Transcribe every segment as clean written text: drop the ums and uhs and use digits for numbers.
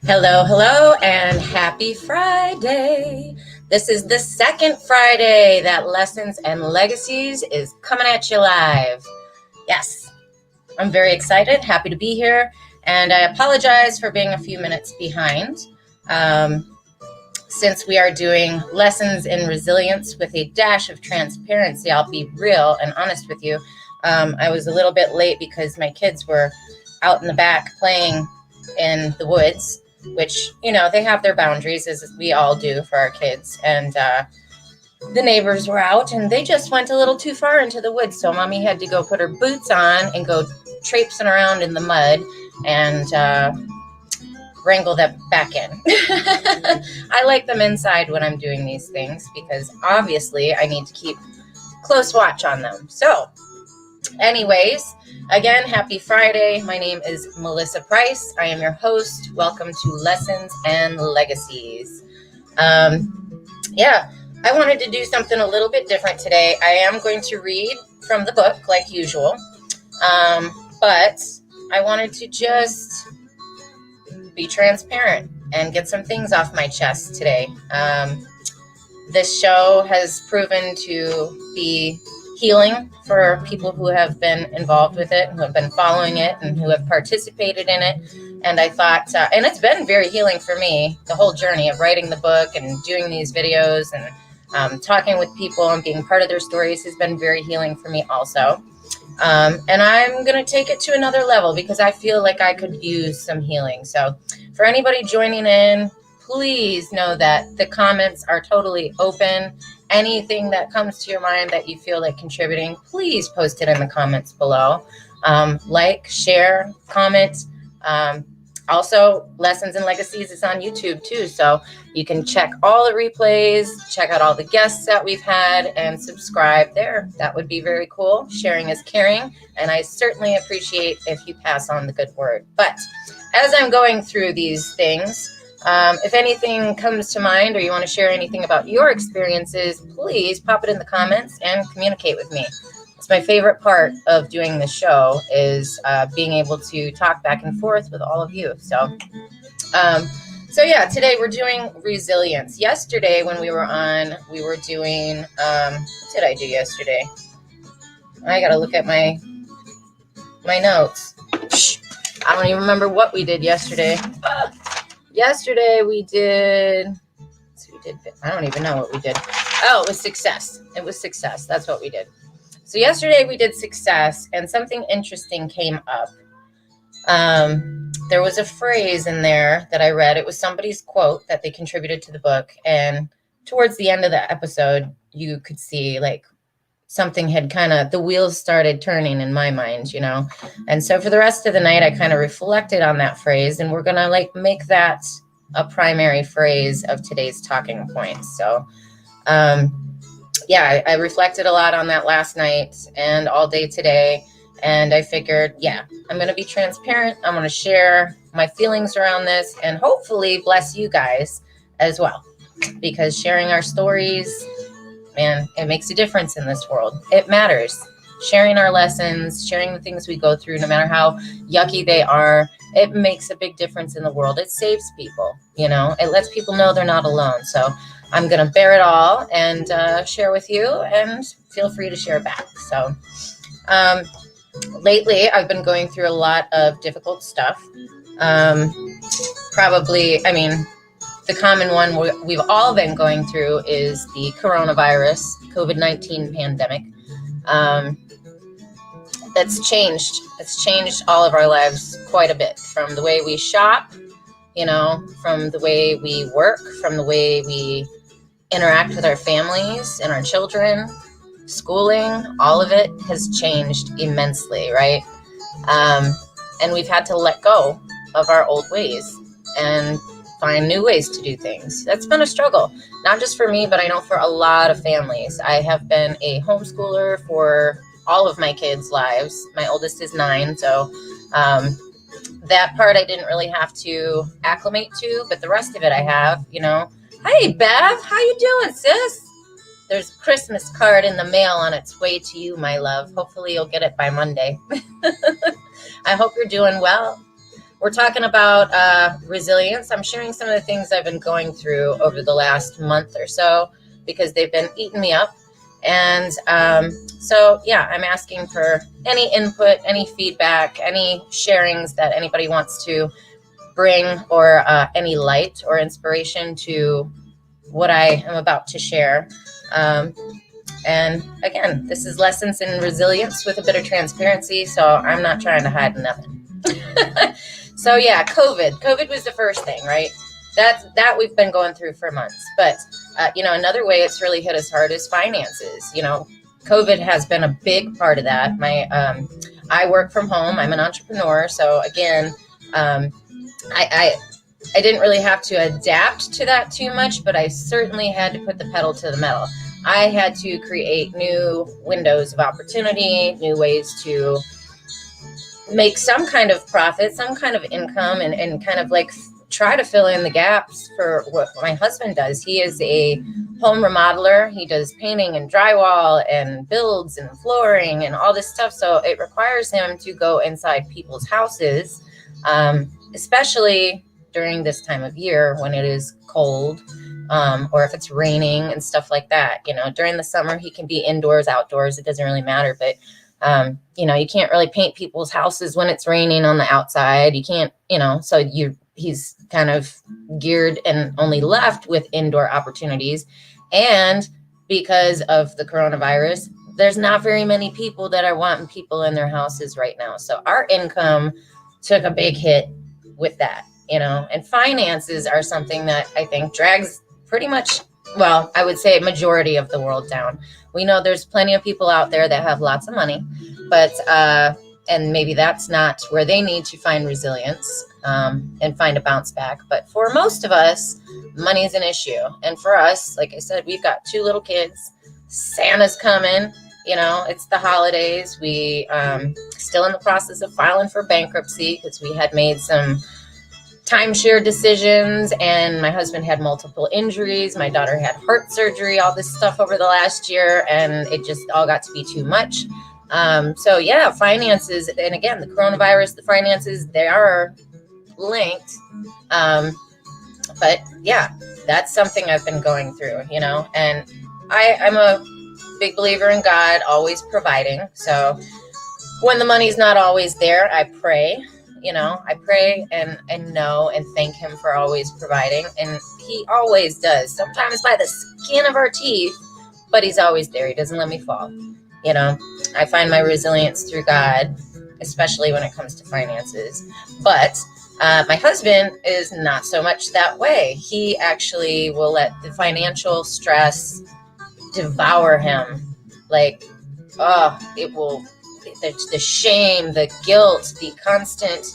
Hello, and happy Friday. This is the second Friday that Lessons and Legacies is coming at you live. Yes, I'm very excited, happy to be here, and I apologize for being a few minutes behind. Since we are doing Lessons in Resilience with a dash of transparency, I'll be real and honest with you. I was a little bit late because my kids were out in the back playing in the woods, which, they have their boundaries, as we all do for our kids. And the neighbors were out and they just went a little too far into the woods. So mommy had to go put her boots on and go traipsing around in the mud and wrangle them back in. I like them inside when I'm doing these things because obviously I need to keep close watch on them. So anyways, again, happy Friday. My name is Melissa Price. I am your host. Welcome to Lessons and Legacies. I wanted to do something a little bit different today. I am going to read from the book like usual, but I wanted to just be transparent and get some things off my chest today. This show has proven to be healing for people who have been involved with it, who have been following it, and who have participated in it. And I thought, and it's been very healing for me, the whole journey of writing the book and doing these videos and talking with people and being part of their stories has been very healing for me also. And I'm going to take it to another level because I feel like I could use some healing. So for anybody joining in, please know that the comments are totally open. Anything that comes to your mind that you feel like contributing, please post it in the comments below. Like, share, comment. Also, Lessons and Legacies is on YouTube too, so you can check all the replays, check out all the guests that we've had, and subscribe there. That would be very cool. Sharing is caring, and I certainly appreciate if you pass on the good word. But as I'm going through these things, if anything comes to mind or you want to share anything about your experiences, please pop it in the comments and communicate with me. It's my favorite part of doing the show is being able to talk back and forth with all of you. So today we're doing resilience. Yesterday when we were on, we were doing, what did I do yesterday? I got to look at my notes. I don't even remember what we did yesterday. Yesterday we did, I don't even know what we did. Oh, it was success. That's what we did. So yesterday we did success, and something interesting came up. There was a phrase in there that I read. It was somebody's quote that they contributed to the book. And towards the end of the episode, you could see like something had the wheels started turning in my mind, And so for the rest of the night, I kind of reflected on that phrase, and we're going to make that a primary phrase of today's talking points. So, I reflected a lot on that last night and all day today. And I figured, I'm going to be transparent. I'm going to share my feelings around this and hopefully bless you guys as well, because sharing our stories, man, it makes a difference in this world. It matters. Sharing our lessons, sharing the things we go through, no matter how yucky they are, it makes a big difference in the world. It saves people, it lets people know they're not alone. So I'm going to bear it all and share with you, and feel free to share back. So lately I've been going through a lot of difficult stuff. The common one we've all been going through is the coronavirus, COVID-19 pandemic. It's changed all of our lives quite a bit, from the way we shop, from the way we work, from the way we interact with our families and our children, schooling. All of it has changed immensely, right? And we've had to let go of our old ways and find new ways to do things. That's been a struggle, not just for me, but I know for a lot of families. I have been a homeschooler for all of my kids' lives. My oldest is 9, so that part I didn't really have to acclimate to, but the rest of it I have, Hey, Bev, how you doing, sis? There's a Christmas card in the mail on its way to you, my love. Hopefully you'll get it by Monday. I hope you're doing well. we're talking about resilience. I'm sharing some of the things I've been going through over the last month or so because they've been eating me up. And so, yeah, I'm asking for any input, any feedback, any sharings that anybody wants to bring, or any light or inspiration to what I am about to share. And again, this is Lessons in Resilience with a bit of transparency, so I'm not trying to hide nothing. So yeah, COVID was the first thing, right? That we've been going through for months. But another way it's really hit us hard is finances. COVID has been a big part of that. I work from home. I'm an entrepreneur, so again, I didn't really have to adapt to that too much, but I certainly had to put the pedal to the metal. I had to create new windows of opportunity, new ways to make some kind of profit, some kind of income, and kind of like try to fill in the gaps for what my husband does. He is a home remodeler. He does painting and drywall and builds and flooring and all this stuff. So it requires him to go inside people's houses, especially during this time of year when it is cold, or if it's raining and stuff like that. During the summer, he can be indoors, outdoors. It doesn't really matter. But you can't really paint people's houses when it's raining on the outside. You can't, so he's kind of geared and only left with indoor opportunities. And because of the coronavirus, there's not very many people that are wanting people in their houses right now. So our income took a big hit with that, and finances are something that I think drags pretty much, well, I would say majority of the world down. We know there's plenty of people out there that have lots of money, but and maybe that's not where they need to find resilience and find a bounce back. But for most of us, money is an issue. And for us, like I said, we've got 2 little kids. Santa's coming. It's the holidays. We still in the process of filing for bankruptcy because we had made some timeshare decisions, and my husband had multiple injuries. My daughter had heart surgery, all this stuff over the last year, and it just all got to be too much. So yeah, finances, and again, the coronavirus, the finances, they are linked. But yeah, that's something I've been going through, and I'm a big believer in God always providing. So when the money's not always there, I pray. I pray and know and thank him for always providing. And he always does, sometimes by the skin of our teeth, but he's always there. He doesn't let me fall. I find my resilience through God, especially when it comes to finances. But my husband is not so much that way. He actually will let the financial stress devour him. Like, it will, the shame, the guilt, the constant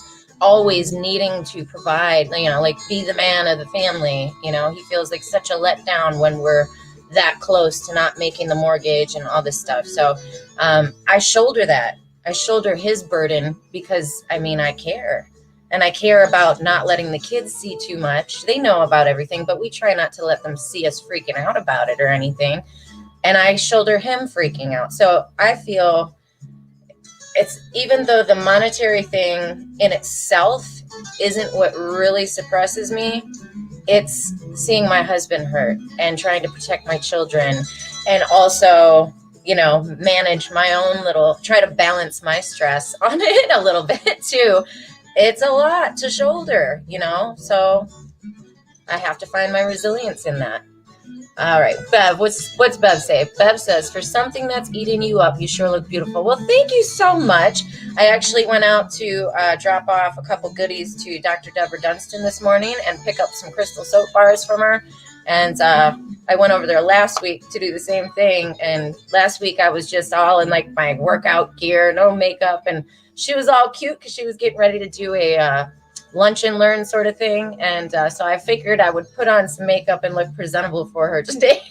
always needing to provide, like be the man of the family. He feels like such a letdown when we're that close to not making the mortgage and all this stuff. So I shoulder that. I shoulder his burden because I care. And I care about not letting the kids see too much. They know about everything, but we try not to let them see us freaking out about it or anything. And I shoulder him freaking out. So I feel it's, even though the monetary thing in itself isn't what really suppresses me, it's seeing my husband hurt and trying to protect my children, and also, manage my own try to balance my stress on it a little bit too. It's a lot to shoulder, so I have to find my resilience in that. All right, Bev, what's Bev say? Bev says, for something that's eating you up, you sure look beautiful. Well, thank you so much. I actually went out to drop off a couple goodies to Dr. Deborah Dunstan this morning and pick up some crystal soap bars from her. And I went over there last week to do the same thing. And last week I was just all in like my workout gear, no makeup. And she was all cute because she was getting ready to do a lunch and learn sort of thing. And so I figured I would put on some makeup and look presentable for her today.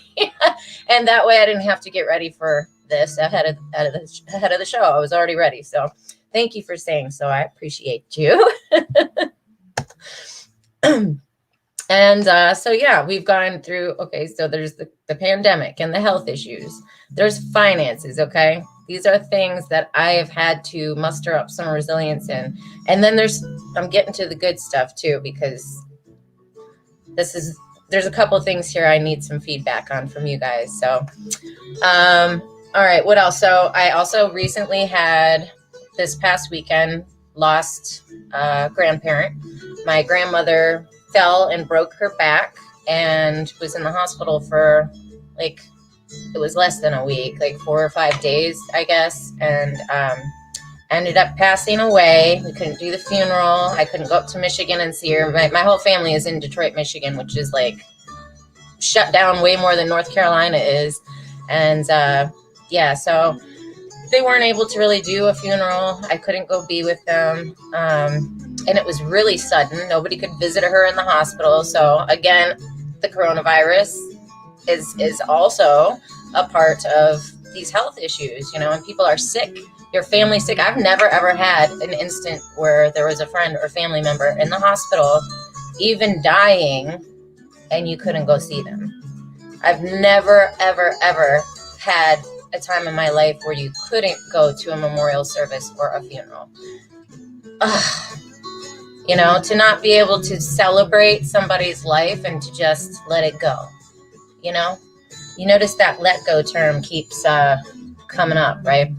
And that way I didn't have to get ready for this ahead of the show. I was already ready. So thank you for saying so. I appreciate you. And so, yeah, we've gone through, okay, so there's the pandemic and the health issues. There's finances, okay? These are things that I have had to muster up some resilience in. And then I'm getting to the good stuff too, because there's a couple of things here I need some feedback on from you guys. So, all right, what else? So I also recently had, this past weekend, lost a grandparent. My grandmother fell and broke her back and was in the hospital for like, it was less than a week, like 4 or 5 days, I guess. And ended up passing away. We couldn't do the funeral. I couldn't go up to Michigan and see her. My whole family is in Detroit, Michigan, which is like shut down way more than North Carolina is. And yeah, so they weren't able to really do a funeral. I couldn't go be with them. And it was really sudden. Nobody could visit her in the hospital. So again, the coronavirus is also a part of these health issues, you know, and people are sick, your family's sick. I've never ever had an instant where there was a friend or family member in the hospital, even dying, and you couldn't go see them. I've never, ever, ever had a time in my life where you couldn't go to a memorial service or a funeral. Ugh. You know, to not be able to celebrate somebody's life and to just let it go. You know, you notice that let go term keeps coming up, right?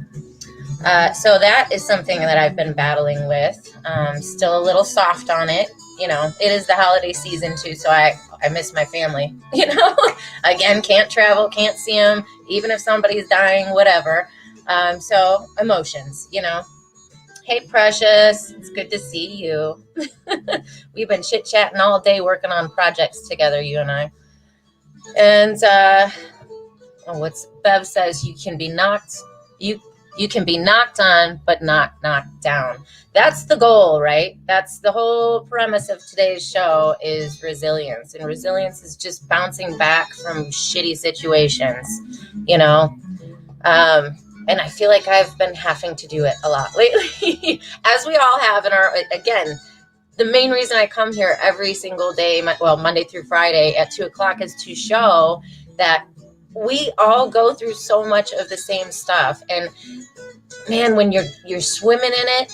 So that is something that I've been battling with. Still a little soft on it. You know, it is the holiday season too, so I miss my family. You know, again, can't travel, can't see them, even if somebody's dying, whatever. So emotions, you know. Hey, Precious, it's good to see you. We've been chit-chatting all day working on projects together, you and I. And what's Bev says, you can be knocked on, but not knocked down. That's the goal, right? That's the whole premise of today's show, is resilience. And resilience is just bouncing back from shitty situations, you know? And I feel like I've been having to do it a lot lately, as we all have in our, again, the main reason I come here every single day, Monday through Friday at 2:00 is to show that we all go through so much of the same stuff. And man, when you're swimming in it,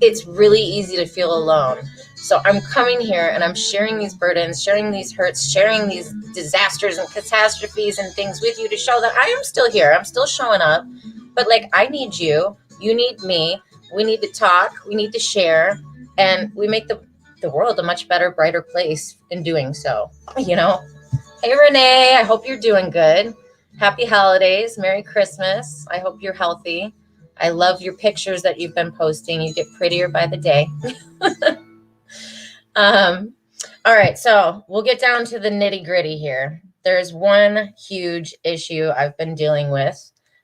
it's really easy to feel alone. So I'm coming here and I'm sharing these burdens, sharing these hurts, sharing these disasters and catastrophes and things with you to show that I am still here. I'm still showing up. But like, I need you. You need me. We need to talk. We need to share. And we make the world a much better, brighter place in doing so, you know? Hey, Renee, I hope you're doing good. Happy holidays. Merry Christmas. I hope you're healthy. I love your pictures that you've been posting. You get prettier by the day. All right, so we'll get down to the nitty gritty here. There's one huge issue I've been dealing with.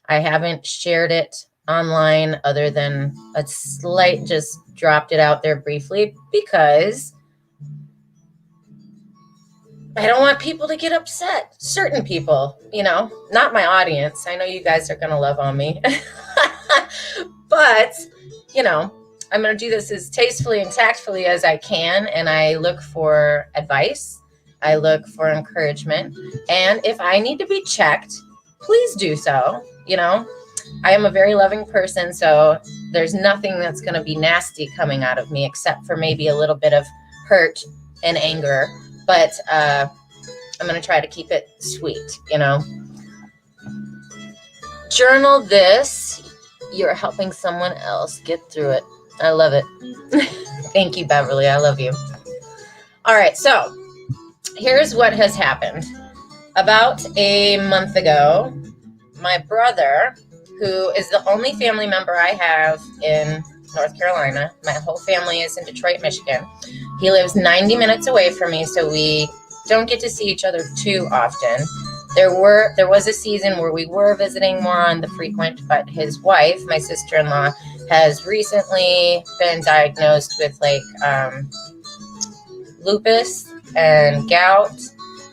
I haven't shared it online other than a slight, just dropped it out there briefly because I don't want people to get upset. Certain people, you know, not my audience. I know you guys are going to love on me. But, you know, I'm going to do this as tastefully and tactfully as I can. And I look for advice. I look for encouragement. And if I need to be checked, please do so. You know, I am a very loving person. So there's nothing that's going to be nasty coming out of me except for maybe a little bit of hurt and anger. But I'm going to try to keep it sweet, you know. Journal this. You're helping someone else get through it. I love it. Thank you, Beverly. I love you. All right. So here's what has happened. About a month ago, my brother, who is the only family member I have in North Carolina, my whole family is in Detroit, Michigan. He lives 90 minutes away from me, so we don't get to see each other too often. There was a season where we were visiting more on the frequent, but his wife, my sister-in-law, has recently been diagnosed with like lupus and gout,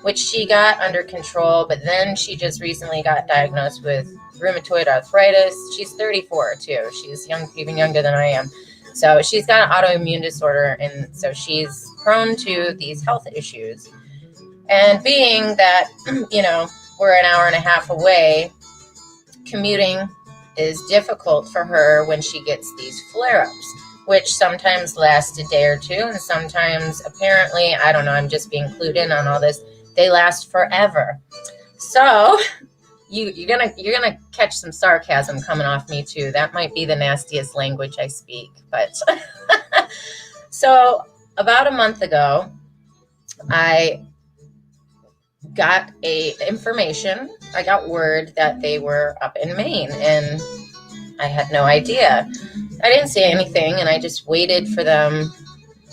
which she got under control, but then she just recently got diagnosed with rheumatoid arthritis. She's 34 too. She's even younger than I am. So she's got an autoimmune disorder, and so she's prone to these health issues. And being that, you know, we're an hour and a half away, commuting is difficult for her when she gets these flare-ups, which sometimes last a day or two, and sometimes, apparently, I don't know, I'm just being clued in on all this, they last forever. So you're gonna catch some sarcasm coming off me too. That might be the nastiest language I speak, but so about a month ago, I got I got word that they were up in Maine, and I had no idea. I didn't say anything, and I just waited for them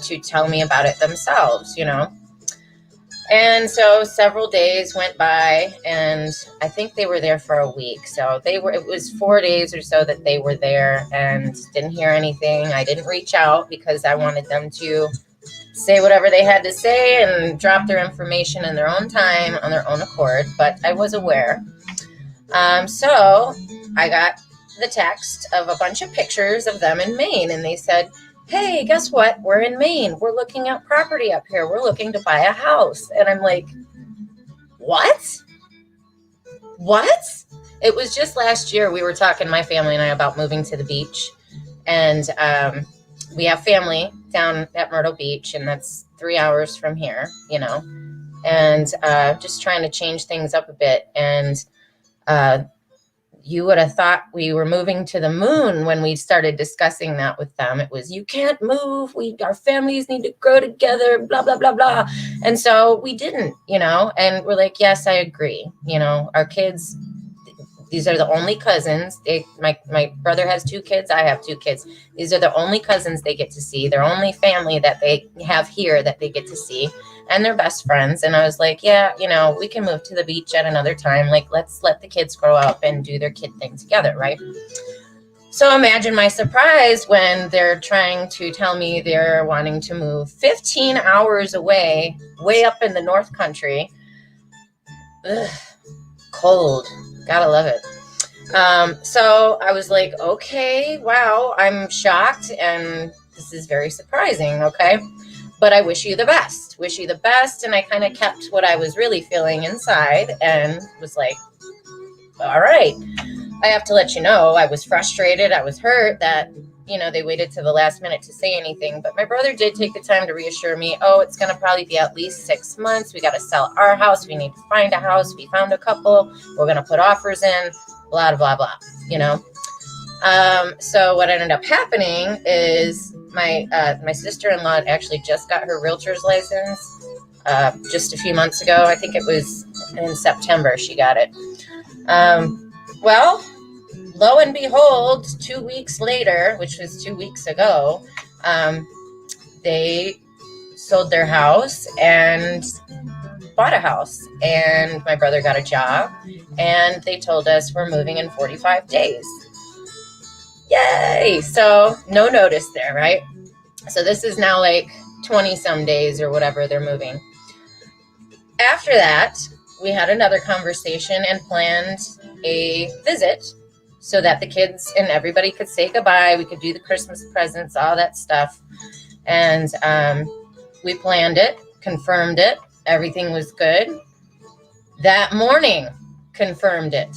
to tell me about it themselves, And so several days went by, and I think they were there for a week. So it was 4 days or so that they were there, and didn't hear anything. I didn't reach out because I wanted them to say whatever they had to say and drop their information in their own time on their own accord, but I was aware. So I got the text of a bunch of pictures of them in Maine, and they said, hey, guess what? We're in Maine. We're looking at property up here. We're looking to buy a house. And I'm like, what? It was just last year we were talking, my family and I, about moving to the beach. And we have family down at Myrtle Beach, and that's 3 hours from here, and just trying to change things up a bit. And you would have thought we were moving to the moon when we started discussing that with them. It was, you can't move. Our families need to grow together, blah, blah, blah, blah. And so we didn't, and we're like, yes, I agree. Our kids, these are the only cousins. My brother has 2 kids. I have 2 kids. These are the only cousins they get to see. Their only family that they have here that they get to see. And they're best friends. And I was like, yeah, we can move to the beach at another time. Like, let's let the kids grow up and do their kid thing together, right? So imagine my surprise when they're trying to tell me they're wanting to move 15 hours away, way up in the North Country. Ugh, cold. Gotta love it. So I was like, okay, wow, I'm shocked, and this is very surprising, okay? But I wish you the best. And I kind of kept what I was really feeling inside and was like, all right. I have to let you know, I was frustrated. I was hurt that, they waited to the last minute to say anything. But my brother did take the time to reassure me, it's going to probably be at least 6 months. We got to sell our house. We need to find a house. We found a couple. We're going to put offers in, blah, blah, blah, So what ended up happening is my sister-in-law actually just got her realtor's license just a few months ago. I think it was in September she got it. Well, lo and behold, 2 weeks later, which was 2 weeks ago, they sold their house and bought a house. And my brother got a job, and they told us we're moving in 45 days. Yay! So no notice there, right? So this is now like 20 some days or whatever they're moving. After that, we had another conversation and planned a visit so that the kids and everybody could say goodbye. We could do the Christmas presents, all that stuff. And we planned it, confirmed it. Everything was good. That morning, confirmed it.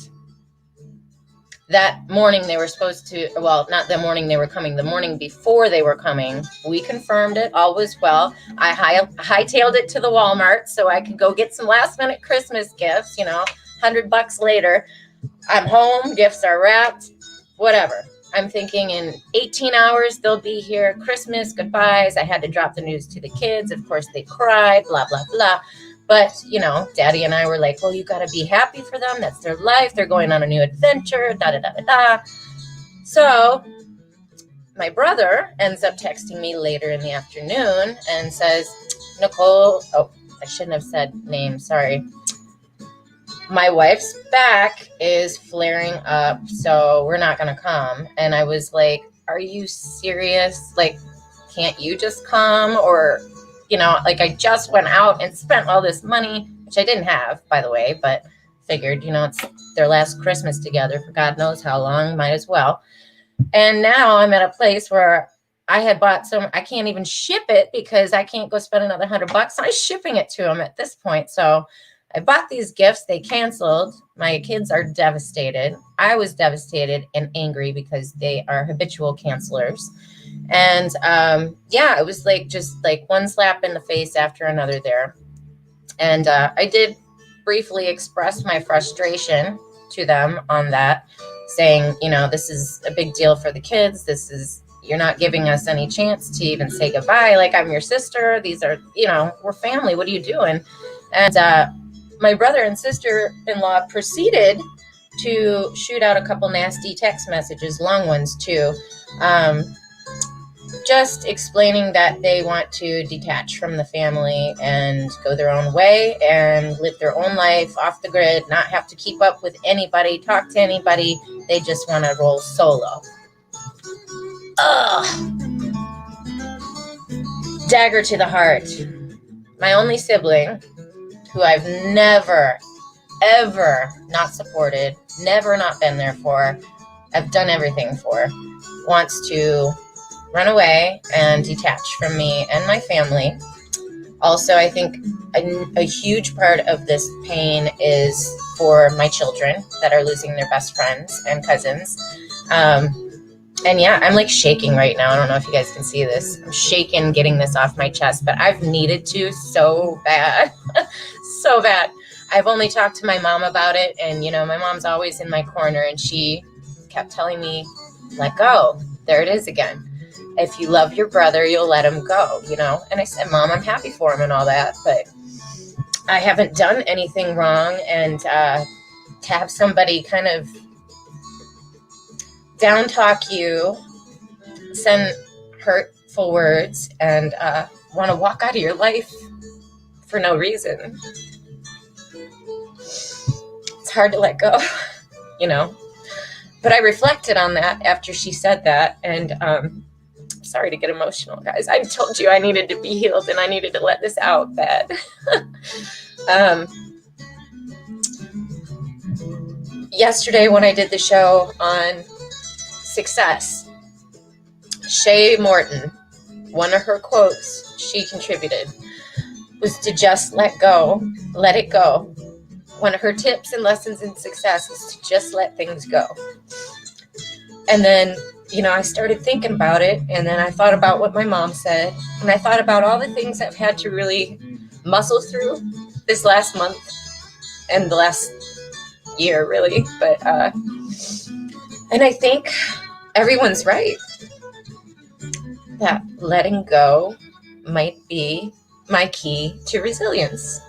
That morning they were supposed to, well, not the morning they were coming, the morning before they were coming, we confirmed it. All was well. I hightailed it to the Walmart so I could go get some last minute Christmas gifts, $100 later. I'm home, gifts are wrapped, whatever. I'm thinking in 18 hours, they'll be here. Christmas, goodbyes. I had to drop the news to the kids. Of course, they cried, blah, blah, blah. But, Daddy and I were like, well, you got to be happy for them. That's their life. They're going on a new adventure, da, da, da, da, da. So my brother ends up texting me later in the afternoon and says, Nicole, I shouldn't have said name, sorry. My wife's back is flaring up, so we're not going to come. And I was like, are you serious? Like, can't you just come? Or, I just went out and spent all this money, which I didn't have, by the way, but figured, it's their last Christmas together for God knows how long, might as well. And now I'm at a place where I had bought I can't even ship it because I can't go spend another $100 on shipping it to them at this point. So I bought these gifts. They canceled. My kids are devastated. I was devastated and angry because they are habitual cancelers. And yeah, it was like just like one slap in the face after another there. And I did briefly express my frustration to them on that, saying, you know, this is a big deal for the kids. You're not giving us any chance to even say goodbye. Like, I'm your sister. These are, you know, we're family. What are you doing? And my brother and sister-in-law proceeded to shoot out a couple nasty text messages, long ones too, just explaining that they want to detach from the family and go their own way and live their own life off the grid, not have to keep up with anybody, talk to anybody. They just want to roll solo. Ugh. Dagger to the heart. My only sibling, who I've never, ever not supported, never not been there for, I've done everything for, wants to run away and detach from me and my family. Also, I think a huge part of this pain is for my children that are losing their best friends and cousins. And yeah, I'm like shaking right now. I don't know if you guys can see this. I'm shaking getting this off my chest, but I've needed to so bad. So bad. I've only talked to my mom about it, and you know, my mom's always in my corner, and she kept telling me, let go. There it is again. If you love your brother, you'll let him go, you know? And I said, Mom, I'm happy for him and all that, but I haven't done anything wrong. And to have somebody kind of down talk you, send hurtful words, and want to walk out of your life for no reason, it's hard to let go, you know? But I reflected on that after she said that, and sorry to get emotional, guys. I told you I needed to be healed and I needed to let this out bad. Yesterday when I did the show on success, Shay Morton, one of her quotes she contributed was to just let go, let it go. One of her tips and lessons in success is to just let things go. And then, you know, I started thinking about it, and then I thought about what my mom said, and I thought about all the things I've had to really muscle through this last month and the last year, really. But, and I think everyone's right that letting go might be my key to resilience.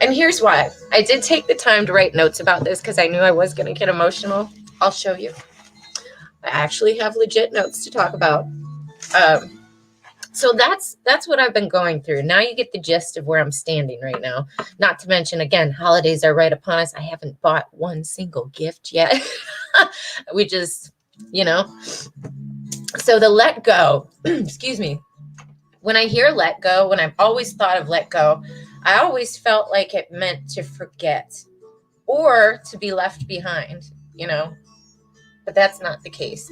And here's why. I did take the time to write notes about this because I knew I was going to get emotional. I'll show you. I actually have legit notes to talk about. So that's what I've been going through. Now you get the gist of where I'm standing right now. Not to mention, again, holidays are right upon us. I haven't bought one single gift yet. We just, you know. So the let go, excuse me. When I hear let go, when I've always thought of let go, I always felt like it meant to forget or to be left behind, you know. But that's not the case.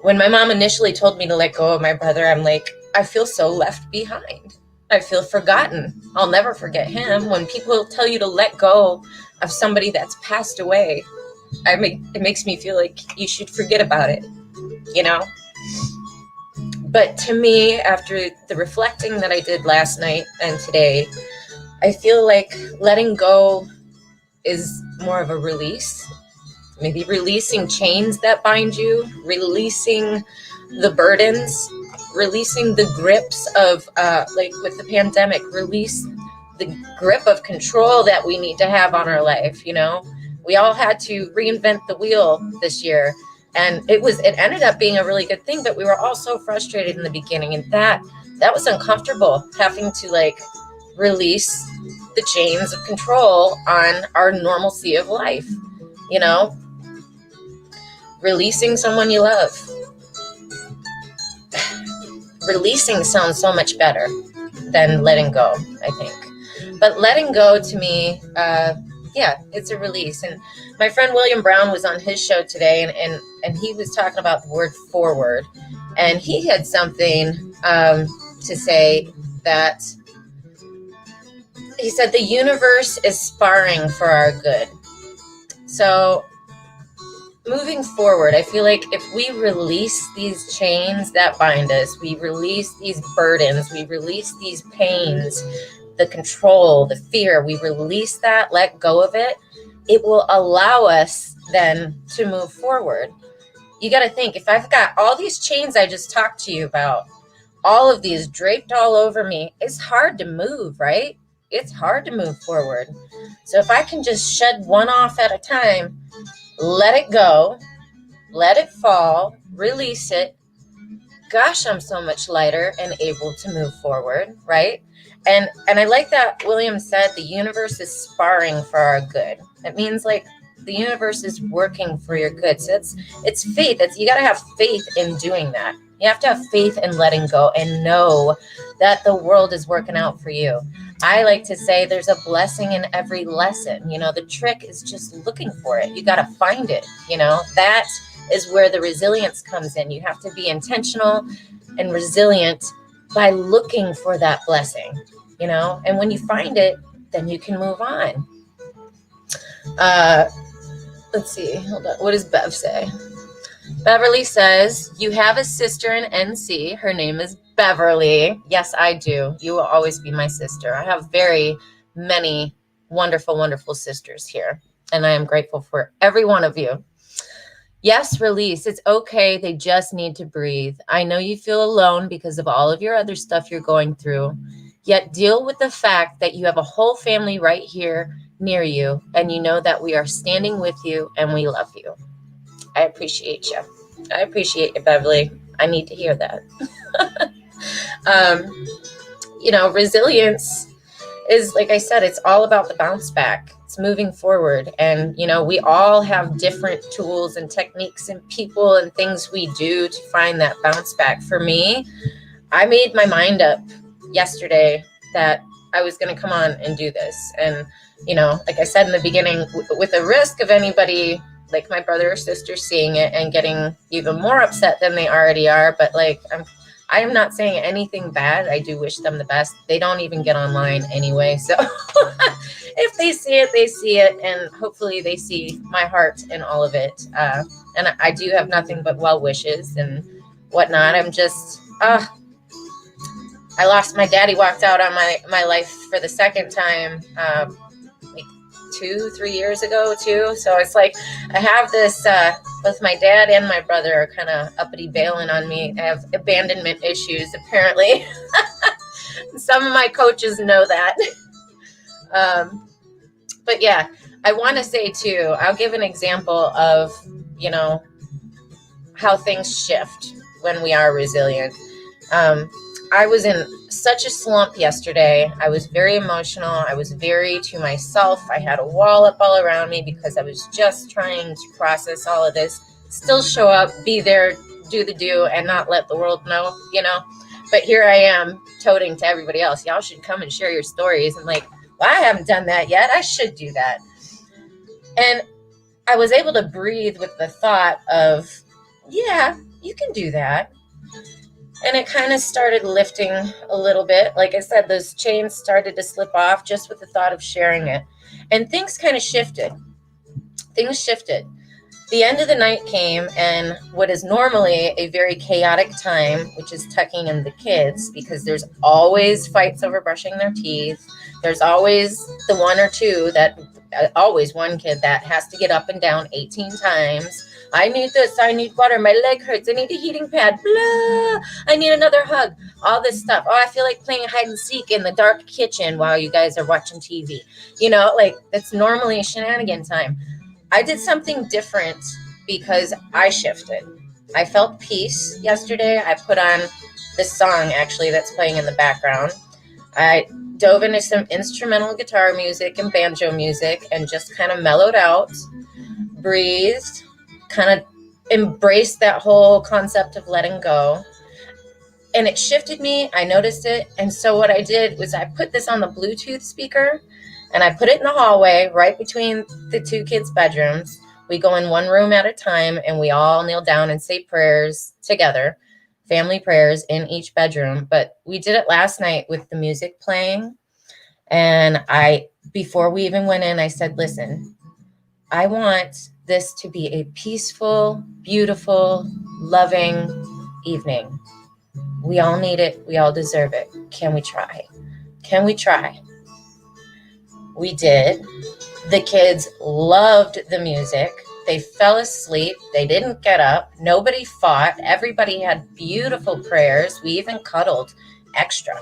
When my mom initially told me to let go of my brother, I'm like, I feel so left behind. I feel forgotten. I'll never forget him. When people tell you to let go of somebody that's passed away, it makes me feel like you should forget about it, you know? But to me, after the reflecting that I did last night and today, I feel like letting go is more of a release. Maybe releasing chains that bind you, releasing the burdens, releasing the grips of, like with the pandemic, release the grip of control that we need to have on our life. You know, we all had to reinvent the wheel this year, and it ended up being a really good thing, but we were all so frustrated in the beginning, and that was uncomfortable, having to like release the chains of control on our normalcy of life, you know. Releasing someone you love. Releasing sounds so much better than letting go, I think. But letting go to me, yeah, it's a release. And my friend William Brown was on his show today, and he was talking about the word forward. And he had something to say that he said the universe is sparring for our good. So moving forward, I feel like if we release these chains that bind us, we release these burdens, we release these pains, the control, the fear, we release that, let go of it, it will allow us then to move forward. You got to think, if I've got all these chains I just talked to you about, all of these draped all over me, it's hard to move, right? It's hard to move forward. So if I can just shed one off at a time, let it go, let it fall, release it, gosh, I'm so much lighter and able to move forward, right? And I like that William said the universe is sparring for our good. It means like the universe is working for your good. So it's faith. You got to have faith in doing that. You have to have faith in letting go and know that the world is working out for you. I like to say there's a blessing in every lesson. You know, the trick is just looking for it. You got to find it. You know, that is where the resilience comes in. You have to be intentional and resilient by looking for that blessing, you know, and when you find it, then you can move on. Let's see. Hold on. What does Bev say? Beverly says, you have a sister in NC. Her name is Beverly. Yes, I do. You will always be my sister. I have very many wonderful, wonderful sisters here, and I am grateful for every one of you. Yes, release. It's okay. They just need to breathe. I know you feel alone because of all of your other stuff you're going through. Yet deal with the fact that you have a whole family right here near you, and you know that we are standing with you and we love you. I appreciate you. I appreciate you, Beverly. I need to hear that. You know, resilience is, like I said, it's all about the bounce back. It's moving forward. And, you know, we all have different tools and techniques and people and things we do to find that bounce back. For me, I made my mind up yesterday that I was going to come on and do this. And, you know, like I said in the beginning, with the risk of anybody like my brother or sister seeing it and getting even more upset than they already are. But like, I am not saying anything bad. I do wish them the best. They don't even get online anyway. So if they see it, they see it. And hopefully they see my heart in all of it. And I do have nothing but well wishes and whatnot. I'm just, I lost my daddy, walked out on my life for the second time, 2-3 years ago too. So it's like I have this both my dad and my brother are kind of uppity bailing on me. I have abandonment issues apparently. Some of my coaches know that. But yeah, I want to say too, I'll give an example of, you know, how things shift when we are resilient. I was in such a slump yesterday. I was very emotional. I was very to myself. I had a wall up all around me because I was just trying to process all of this, still show up, be there, do the do, and not let the world know, you know. But here I am toting to everybody else. Y'all should come and share your stories. I'm like, well, I haven't done that yet. I should do that. And I was able to breathe with the thought of, yeah, you can do that. And it kind of started lifting a little bit. Like I said, those chains started to slip off just with the thought of sharing it. And things kind of shifted. Things shifted. The end of the night came, and what is normally a very chaotic time, which is tucking in the kids, because there's always fights over brushing their teeth. There's always the one or two that, always one kid that has to get up and down 18 times. I need this, I need water, my leg hurts, I need a heating pad, blah, I need another hug, all this stuff. Oh, I feel like playing hide and seek in the dark kitchen while you guys are watching TV. You know, like that's normally shenanigan time. I did something different because I shifted. I felt peace yesterday. I put on this song actually that's playing in the background. I dove into some instrumental guitar music and banjo music and just kind of mellowed out, breathed, kind of embraced that whole concept of letting go. And it shifted me. I noticed it. And so what I did was I put this on the Bluetooth speaker and I put it in the hallway right between the two kids' bedrooms. We go in one room at a time and we all kneel down and say prayers together, family prayers in each bedroom. But we did it last night with the music playing. And before we even went in, I said, listen, I want this to be a peaceful, beautiful, loving evening. We all need it. We all deserve it. Can we try? Can we try? We did. The kids loved the music. They fell asleep. They didn't get up. Nobody fought. Everybody had beautiful prayers. We even cuddled extra,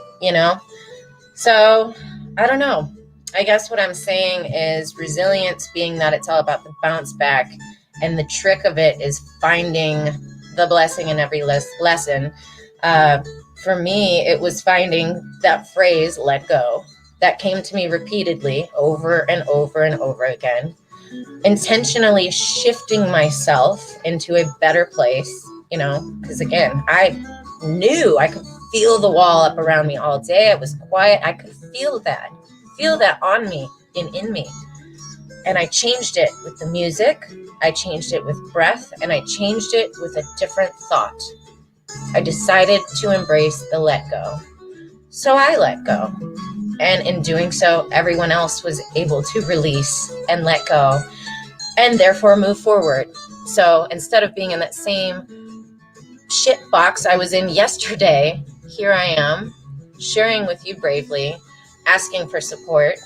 So I don't know. I guess what I'm saying is resilience, being that it's all about the bounce back, and the trick of it is finding the blessing in every lesson. For me, it was finding that phrase, let go, that came to me repeatedly over and over and over again, intentionally shifting myself into a better place, because again, I knew I could feel the wall up around me all day. It was quiet. I could feel that on me and in me. And I changed it with the music. I changed it with breath, and I changed it with a different thought. I decided to embrace the let go. So I let go. And in doing so, everyone else was able to release and let go, and therefore move forward. So instead of being in that same shit box I was in yesterday, here I am, sharing with you bravely, asking for support,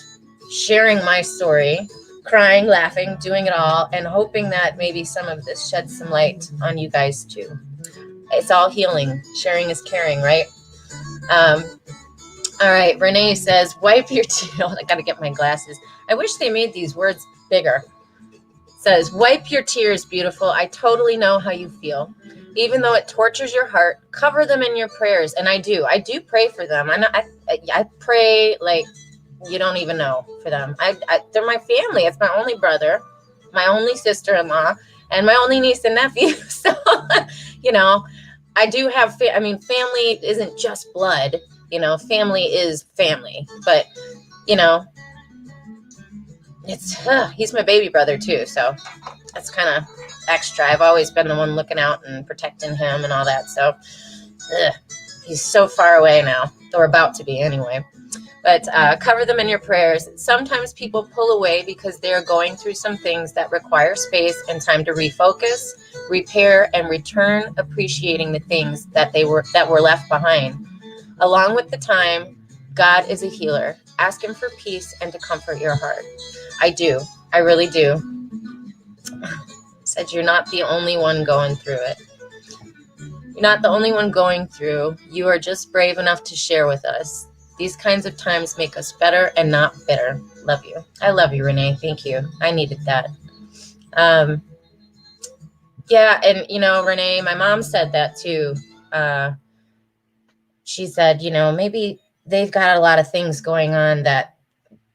sharing my story, crying, laughing, doing it all, and hoping that maybe some of this sheds some light on you guys too. It's all healing. Sharing is caring, right? All right, Renee says, wipe your tears. I got to get my glasses. I wish they made these words bigger. Says, wipe your tears, beautiful. I totally know how you feel. Even though it tortures your heart, cover them in your prayers. And I do pray for them. I pray like you don't even know for them. They're my family. It's my only brother, my only sister-in-law, and my only niece and nephew. So, I do have, family isn't just blood. Family is family. But, he's my baby brother too. So that's kind of extra. I've always been the one looking out and protecting him and all that. So he's so far away now, or about to be anyway. But cover them in your prayers. Sometimes people pull away because they're going through some things that require space and time to refocus, repair, and return appreciating the things that were left behind. Along with the time, God is a healer. Ask him for peace and to comfort your heart. I do. I really do. Said you're not the only one going through it. You're not the only one going through. You are just brave enough to share with us. These kinds of times make us better and not bitter. Love you. I love you, Renee. Thank you. I needed that. Yeah, and, Renee, my mom said that too. She said, maybe they've got a lot of things going on that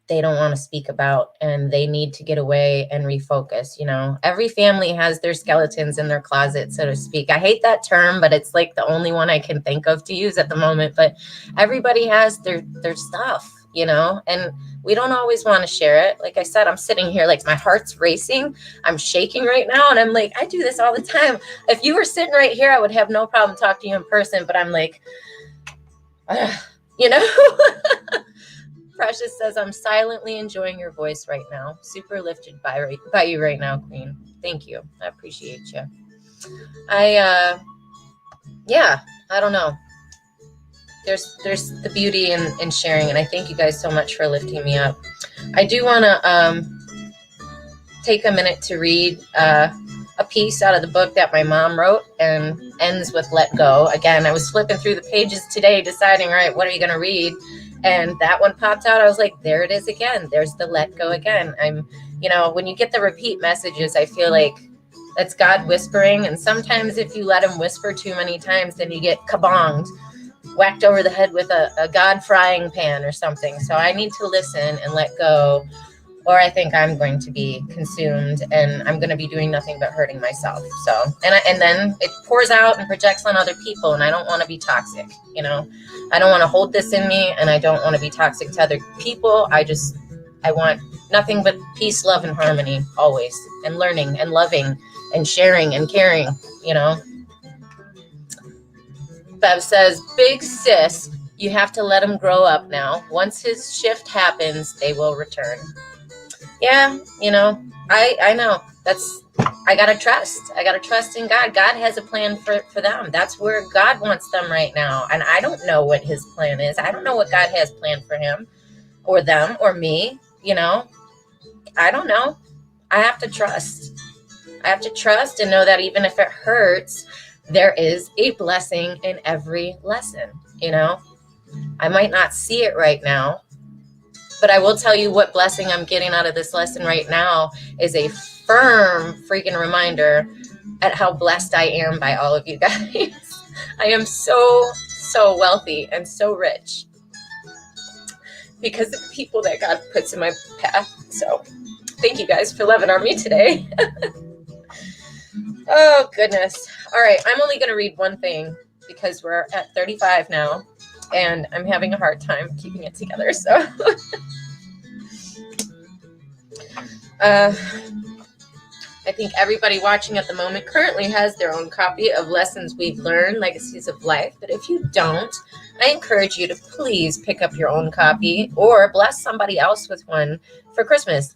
they don't want to speak about, and they need to get away and refocus. Every family has their skeletons in their closet, so to speak. I hate that term, but it's like the only one I can think of to use at the moment. But everybody has their stuff, and we don't always want to share it. Like I said, I'm sitting here like my heart's racing. I'm shaking right now. And I'm like, I do this all the time. If you were sitting right here, I would have no problem talking to you in person, but I'm like, Precious says, I'm silently enjoying your voice right now. Super lifted by you right now, Queen. Thank you. I appreciate you. I don't know. There's the beauty in sharing, and I thank you guys so much for lifting me up. I do want to take a minute to read a piece out of the book that my mom wrote, and ends with let go. Again, I was flipping through the pages today deciding, all right, what are you going to read? And that one popped out. I was like, there it is again. There's the let go again. When you get the repeat messages, I feel like that's God whispering. And sometimes if you let him whisper too many times, then you get kabonged, whacked over the head with a God frying pan or something. So I need to listen and let go, or I think I'm going to be consumed and I'm going to be doing nothing but hurting myself. So, and then it pours out and projects on other people, and I don't want to be toxic. I don't want to hold this in me, and I don't want to be toxic to other people. I want nothing but peace, love, and harmony always, and learning and loving and sharing and caring, Bev says, big sis, You have to let him grow up now. Once his shift happens, they will return. Yeah, I know. I gotta trust. I gotta trust in God. God has a plan for them. That's where God wants them right now. And I don't know what his plan is. I don't know what God has planned for him or them or me. I don't know. I have to trust. I have to trust and know that even if it hurts, there is a blessing in every lesson. I might not see it right now, but I will tell you what blessing I'm getting out of this lesson right now is a firm freaking reminder at how blessed I am by all of you guys. I am so, so wealthy and so rich because of the people that God puts in my path. So thank you guys for loving on me today. Oh, goodness. All right. I'm only going to read one thing because we're at 35 now and I'm having a hard time keeping it together. So I think everybody watching at the moment currently has their own copy of Lessons We've Learned, Legacies of Life. But if you don't, I encourage you to please pick up your own copy or bless somebody else with one for Christmas.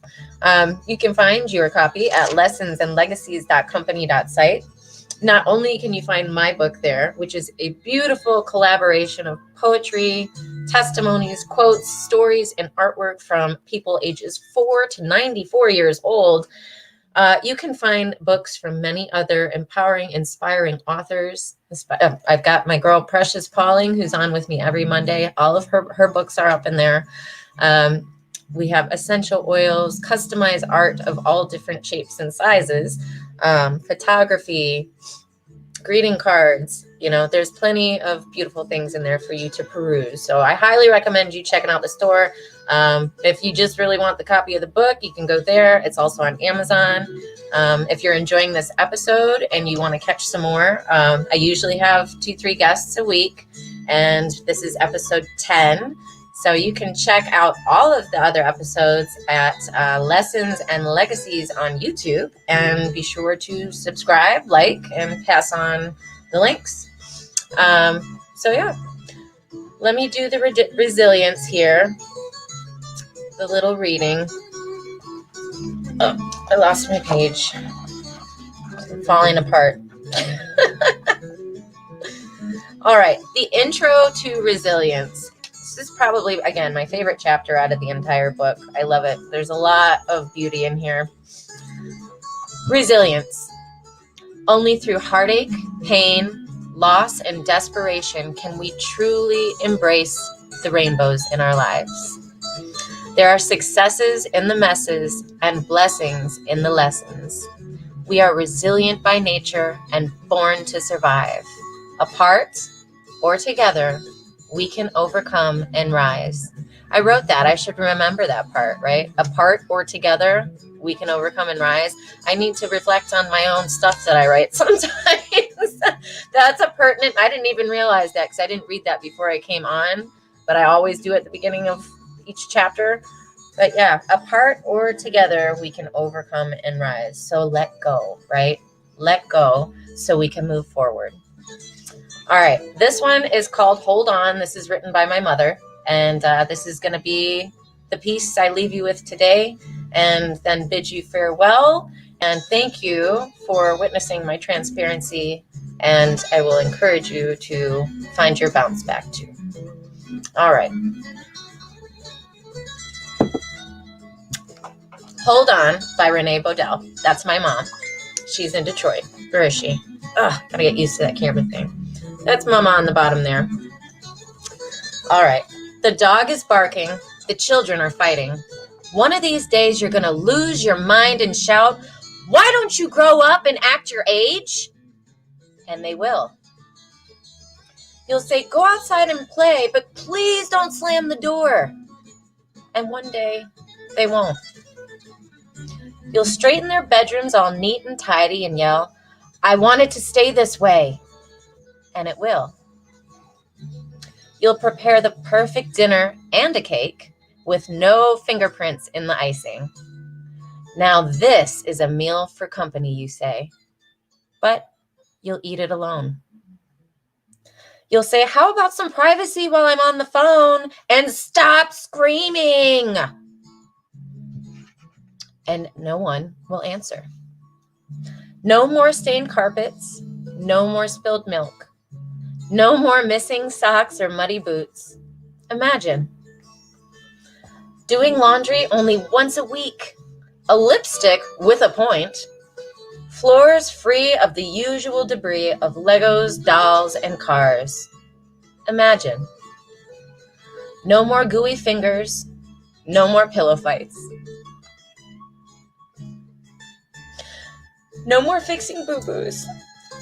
You can find your copy at lessonsandlegacies.company.site. Not only can you find my book there, which is a beautiful collaboration of poetry, testimonies, quotes, stories, and artwork from people ages 4 to 94 years old. You can find books from many other empowering, inspiring authors. I've got my girl Precious Pauling, who's on with me every Monday. All of her books are up in there. We have essential oils, customized art of all different shapes and sizes, photography, greeting cards. There's plenty of beautiful things in there for you to peruse. So I highly recommend you checking out the store. If you just really want the copy of the book, you can go there. It's also on Amazon. If you're enjoying this episode and you want to catch some more, I usually have 2-3 guests a week, and this is episode 10. So you can check out all of the other episodes at Lessons and Legacies on YouTube, and be sure to subscribe, like, and pass on the links. So yeah, let me do the resilience here. The little reading. Oh, I lost my page. I'm falling apart. All right, the intro to resilience. This is probably, again, my favorite chapter out of the entire book. I love it. There's a lot of beauty in here. Resilience. Only through heartache, pain, loss, and desperation can we truly embrace the rainbows in our lives. There are successes in the messes and blessings in the lessons. We are resilient by nature and born to survive. Apart or together, we can overcome and rise. I wrote that. I should remember that part, right? Apart or together, we can overcome and rise. I need to reflect on my own stuff that I write sometimes. That's a pertinent, I didn't even realize that because I didn't read that before I came on, but I always do at the beginning of each chapter. But yeah, apart or together, we can overcome and rise. So let go, right? Let go so we can move forward. All right, this one is called Hold On. This is written by my mother, and this is going to be the piece I leave you with today, and then bid you farewell. And thank you for witnessing my transparency, and I will encourage you to find your bounce back too. All right. Hold On by Renee Bodell. That's my mom. She's in Detroit. Where is she? Oh, gotta get used to that camera thing. That's Mama on the bottom there. All right. The dog is barking. The children are fighting. One of these days, you're going to lose your mind and shout, "Why don't you grow up and act your age?" And they will. You'll say, "Go outside and play, but please don't slam the door." And one day, they won't. You'll straighten their bedrooms all neat and tidy and yell, "I want it to stay this way." And it will. You'll prepare the perfect dinner and a cake with no fingerprints in the icing. Now this is a meal for company, you say, but you'll eat it alone. You'll say, how about some privacy while I'm on the phone? And stop screaming. And no one will answer. No more stained carpets. No more spilled milk. No more missing socks or muddy boots. Imagine doing laundry only once a week, a lipstick with a point, floors free of the usual debris of Legos, dolls, and cars. Imagine. No more gooey fingers, no more pillow fights. No more fixing boo-boos,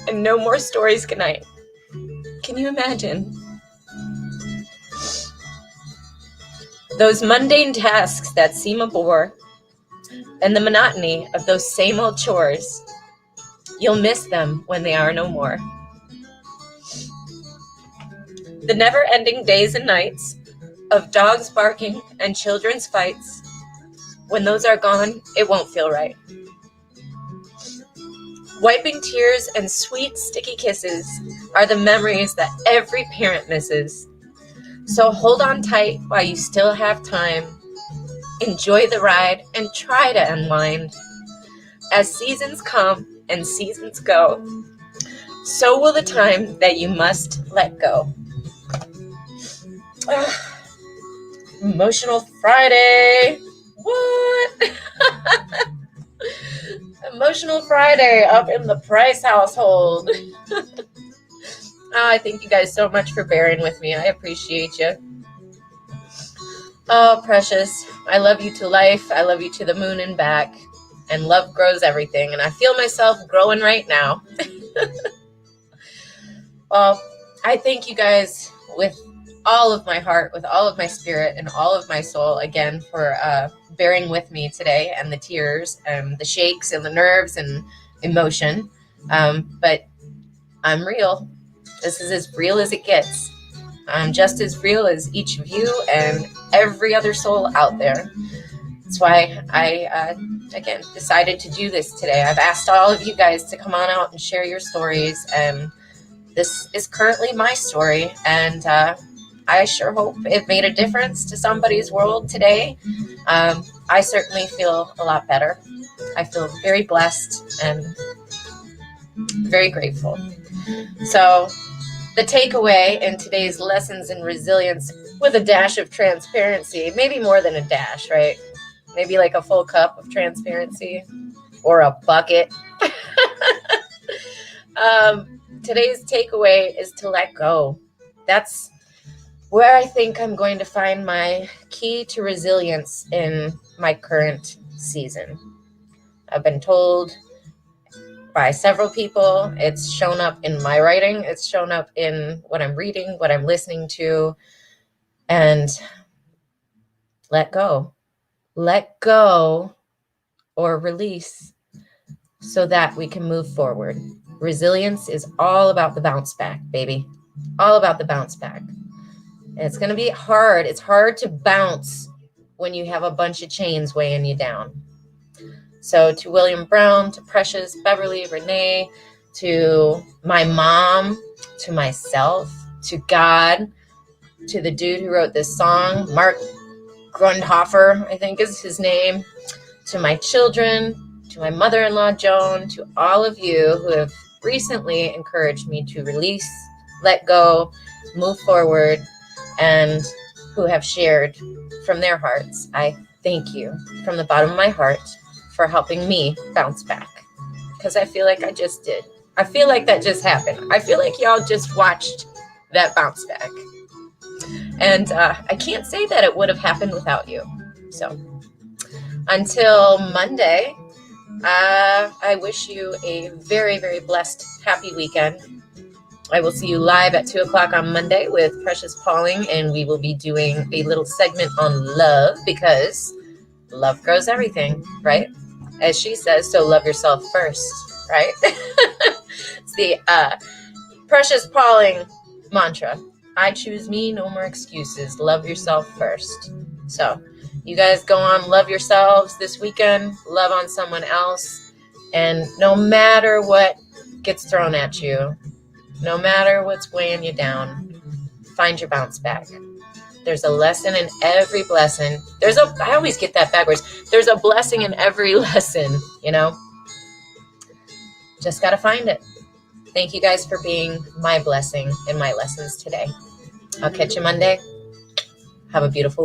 and no more stories goodnight. Can you imagine? Those mundane tasks that seem a bore, and the monotony of those same old chores. You'll miss them when they are no more. The never-ending days and nights of dogs barking and children's fights. When those are gone, it won't feel right. Wiping tears and sweet, sticky kisses are the memories that every parent misses. So hold on tight while you still have time. Enjoy the ride and try to unwind. As seasons come and seasons go, so will the time that you must let go. Emotional Friday. What? Emotional Friday up in the Price household. I thank you guys so much for bearing with me. I appreciate you. Oh, precious. I love you to life. I love you to the moon and back. And love grows everything. And I feel myself growing right now. Well, I thank you guys with all of my heart, with all of my spirit, and all of my soul again for bearing with me today, and the tears and the shakes and the nerves and emotion. But I'm real. This is as real as it gets. I'm just as real as each of you and every other soul out there. That's why I, again, decided to do this today. I've asked all of you guys to come on out and share your stories, and this is currently my story, and I sure hope it made a difference to somebody's world today. I certainly feel a lot better. I feel very blessed and very grateful. So the takeaway in today's lessons in resilience, with a dash of transparency, maybe more than a dash, right? Maybe like a full cup of transparency or a bucket. Today's takeaway is to let go. That's where I think I'm going to find my key to resilience in my current season. I've been told by several people, it's shown up in my writing, it's shown up in what I'm reading, what I'm listening to, and let go. Let go or release so that we can move forward. Resilience is all about the bounce back, baby. All about the bounce back. And it's going to be hard. It's hard to bounce when you have a bunch of chains weighing you down. So to William Brown, to Precious, Beverly, Renee, to my mom, to myself, to God, to the dude who wrote this song, Mark Grundhofer, I think is his name, to my children, to my mother-in-law, Joan, to all of you who have recently encouraged me to release, let go, move forward, and who have shared from their hearts. I thank you from the bottom of my heart for helping me bounce back, because I feel like I just did. I feel like that just happened. I feel like y'all just watched that bounce back. And I can't say that it would have happened without you. So until Monday, I wish you a very, very blessed, happy weekend. I will see you live at 2 o'clock on Monday with Precious Pauling, and we will be doing a little segment on love, because love grows everything, right? As she says, so love yourself first, right? It's the Precious Pauling mantra. I choose me, no more excuses. Love yourself first. So you guys go on, love yourselves this weekend, love on someone else, and no matter what gets thrown at you, No matter what's weighing you down, find your bounce back. There's a lesson in every blessing. I always get that backwards. There's a blessing in every lesson, you know? Just got to find it. Thank you guys for being my blessing in my lessons today. I'll catch you Monday. Have a beautiful week.